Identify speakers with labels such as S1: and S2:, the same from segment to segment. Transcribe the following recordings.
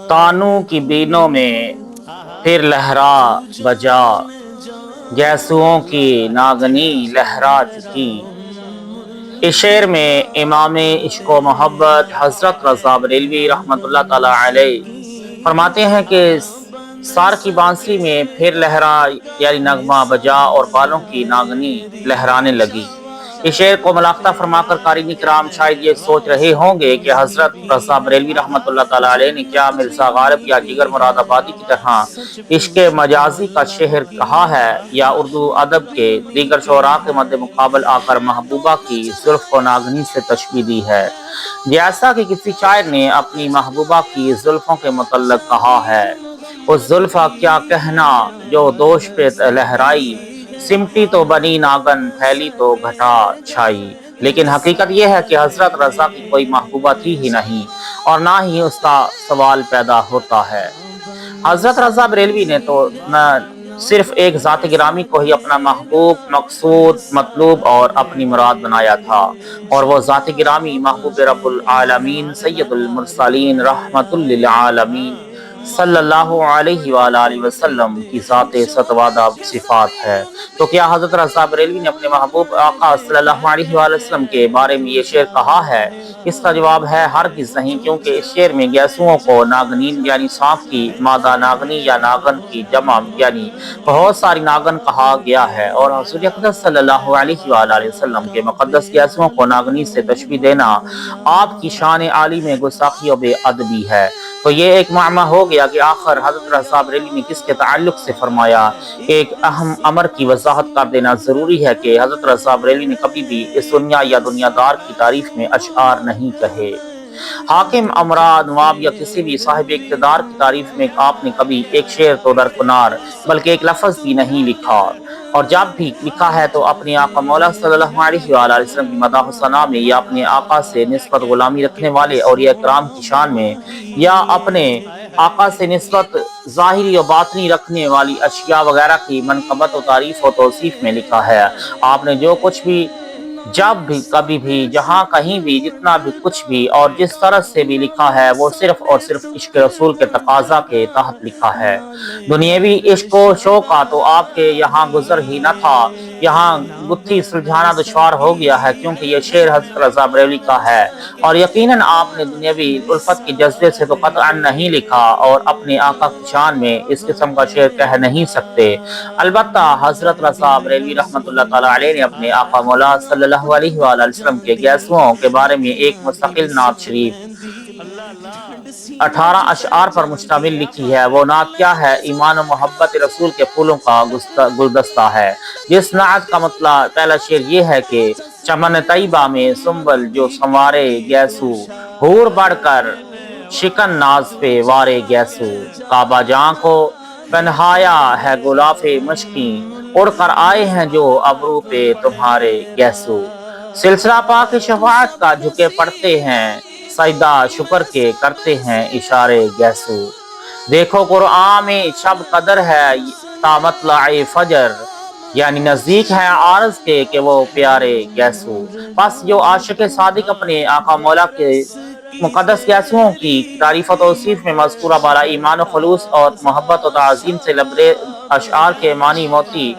S1: تانوں کی بینوں میں پھر لہرا بجا، گیسوؤں کی ناگنی لہرا چکی۔ اس شعر میں امام عشق و محبت حضرت رضا بریلوی رحمۃ اللہ تعالی علیہ فرماتے ہیں کہ سار کی بانسری میں پھر لہرا یعنی نغمہ بجا اور بالوں کی ناگنی لہرانے لگی۔ اس شعر کو ملاحظہ فرما کر قارئین کرام شاید یہ سوچ رہے ہوں گے کہ حضرت رضا بریلوی رحمۃ اللہ تعالی علیہ نے کیا مرزا غالب یا جگر مراد آبادی کی طرح عشق مجازی کا شعر کہا ہے، یا اردو ادب کے دیگر شعراء کے مد مقابل آ کر محبوبہ کی زلف کو ناگنی سے تشبیہ دی ہے، جیسا کہ کسی شاعر نے اپنی محبوبہ کی زلفوں کے متعلق کہا ہے: اس زلفا کیا کہنا جو دوش پہ لہرائی، سمٹی تو بنی ناگن پھیلی تو گھٹا چھائی۔ لیکن حقیقت یہ ہے کہ حضرت رضا کی کوئی محبوبہ تھی ہی نہیں، اور نہ ہی اس کا سوال پیدا ہوتا ہے۔ حضرت رضا بریلوی نے تو نہ صرف ایک ذات گرامی کو ہی اپنا محبوب، مقصود، مطلوب اور اپنی مراد بنایا تھا، اور وہ ذات گرامی محبوب رب العالمین سید المرسلین رحمت للعالمین صلی اللہ علیہ وآلہ وسلم کی ذات ستوادہ صفات ہے۔ تو کیا حضرت رضا بریلوی نے اپنے محبوب آقا صلی اللہ علیہ وآلہ وسلم کے بارے میں یہ شعر کہا ہے؟ اس کا جواب ہے ہرگز نہیں، کیونکہ اس شعر میں گیسوؤں کو ناگنین یعنی سانپ کی مادہ ناگنی یا ناگن کی جمع یعنی بہت ساری ناگن کہا گیا ہے، اور حضور اقدس صلی اللہ علیہ وآلہ وسلم کے مقدس گیسوؤں کو ناگنی سے تشبیہ دینا آپ کی شان عالی میں گستاخی و بے ادبی ہے۔ تو یہ ایک معمہ ہو گیا کہ آخر حضرت رضا بریلوی نے کس کے تعلق سے فرمایا۔ ایک اہم امر کی وضاحت کر دینا ضروری ہے کہ حضرت رضا بریلوی نے کبھی بھی اس دنیا یا دنیا دار کی تعریف میں اشعار نہیں کہے۔ حاکم، امراء، نواب یا کسی بھی صاحب اقتدار کی تعریف میں آپ نے کبھی ایک شعر تو درکنار بلکہ ایک لفظ بھی نہیں لکھا، اور جب بھی لکھا ہے تو اپنے آقا مولا صلی اللہ علیہ وآلہ وسلم کی مدح و ثنا میں، یا اپنے آقا سے نسبت غلامی رکھنے والے اولیاء کرام کی شان میں، یا اپنے آقا سے نسبت ظاہری و باطنی رکھنے والی اشیاء وغیرہ کی منقبت و تعریف و توصیف میں لکھا ہے۔ آپ نے جو کچھ بھی، جب بھی، کبھی بھی، جہاں کہیں بھی، جتنا بھی کچھ بھی اور جس طرح سے بھی لکھا ہے، وہ صرف اور صرف عشق رسول کے تقاضا کے تحت لکھا ہے۔ دنیاوی عشق و شوق کا تو آپ کے یہاں گزر ہی نہ تھا، یہاں گتھی سلجھانا دشوار ہو گیا ہے، کیونکہ یہ شعر حضرت رضا بریلوی کا ہے، اور یقیناً آپ نے دنیاوی الفت کے جذبے سے تو قطعاً نہیں لکھا، اور اپنے آقا کی شان میں اس قسم کا شعر کہہ نہیں سکتے۔ البتہ حضرت رضا بریلوی رحمۃ اللہ تعالی علیہ نے اپنے آقا مولا صلی اللہ علیہ وآلہ وسلم کے گیسوؤں کے بارے میں ایک مستقل نعت شریف 18 اشعار پر مشتمل لکھی ہے۔ وہ نعت کیا ہے؟ ایمان و محبت رسول کے پھولوں کا گلدستہ ہے، جس نعت کا مطلب پہلا شعر یہ ہے کہ چمن طیبہ میں سنبل جو سنوارے گیسو، حور بڑھ کر شکن ناز پہ وارے گیسو، کعبہ جاں کو پہنایا ہے غلاف مشکیں، اڑ کر آئے ہیں جو ابرو پہ تمہارے گیسو، سلسلہ پاک شفاعت کا جھکے پڑتے ہیں، سجدہ شکر کے کرتے ہیں اشارے گیسو، دیکھو قرآن میں شب قدر ہے تا مطلع فجر، یعنی نزدیک ہے عارض کے کہ وہ پیارے گیسو۔ پس جو عاشق صادق اپنے آقا مولا کے مقدس گیسوؤں کی تعریف و توصیف میں مذکورہ بالا ایمان و خلوص اور محبت و تعظیم سے لبریز اشعار کے معنی موتی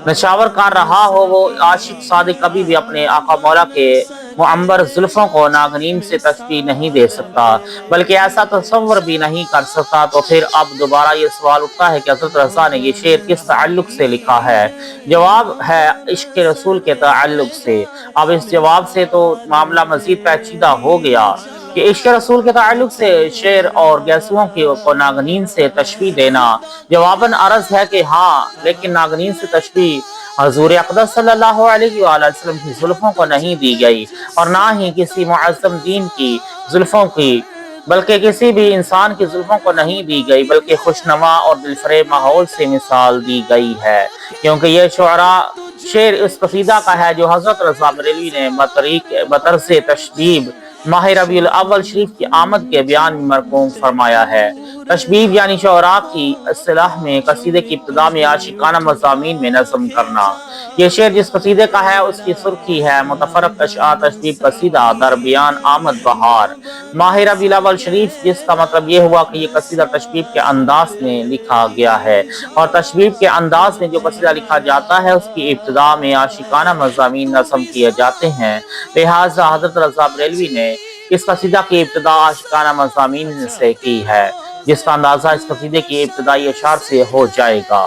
S1: نشاور کر رہا ہو، وہ عاشق صادق کبھی بھی اپنے آقا مولا کے معمر زلفوں کو ناگنین سے تشبیہ نہیں دے سکتا، بلکہ ایسا تصور بھی نہیں کر سکتا۔ تو پھر اب دوبارہ یہ سوال اٹھتا ہے کہ حضرت رضا نے یہ شعر کس تعلق سے لکھا ہے؟ جواب ہے عشق رسول کے تعلق سے۔ اب اس جواب سے تو معاملہ مزید پیچیدہ ہو گیا کہ عشق رسول کے تعلق سے شعر اور گیسوؤں کو ناگنین سے تشبیہ دینا جواباً عرض ہے کہ ہاں، لیکن ناگنین سے تشبیہ حضور اقدس صلی اللہ علیہ وآلہ وسلم کی زلفوں کو نہیں دی گئی، اور نہ ہی کسی معظم دین کی زلفوں کی، بلکہ کسی بھی انسان کی زلفوں کو نہیں دی گئی، بلکہ خوشنما اور دلفریب ماحول سے مثال دی گئی ہے، کیونکہ یہ شعر اس قصیدہ کا ہے جو حضرت رضا بریلوی نے بطرز تشبیب ماہ ربیع الاول شریف کی آمد کے بیان میں مرقوم فرمایا ہے۔ تشبیب یعنی شعراء کی اصطلاح میں قصیدے کی ابتدا میں عاشقانہ مضامین میں نظم کرنا۔ یہ شعر جس قصیدے کا ہے اس کی سرخی ہے متفرق اشعار تشبیب قصیدہ در بیان آمد بہار۔ ماہ ربیع الاول شریف جس کا مطلب یہ ہوا کہ یہ قصیدہ تشبیب کے انداز میں لکھا گیا ہے، اور تشبیب کے انداز میں جو قصیدہ لکھا جاتا ہے اس کی ابتدا میں عاشقانہ مضامین نظم کیے جاتے ہیں، لہٰذا حضرت رضا بریلوی نے اس قصیدہ کی ابتدا عاشقانہ مضامین سے کی ہے، جس کا اندازہ اس قصیدے کی ابتدائی اشعار سے ہو جائے گا۔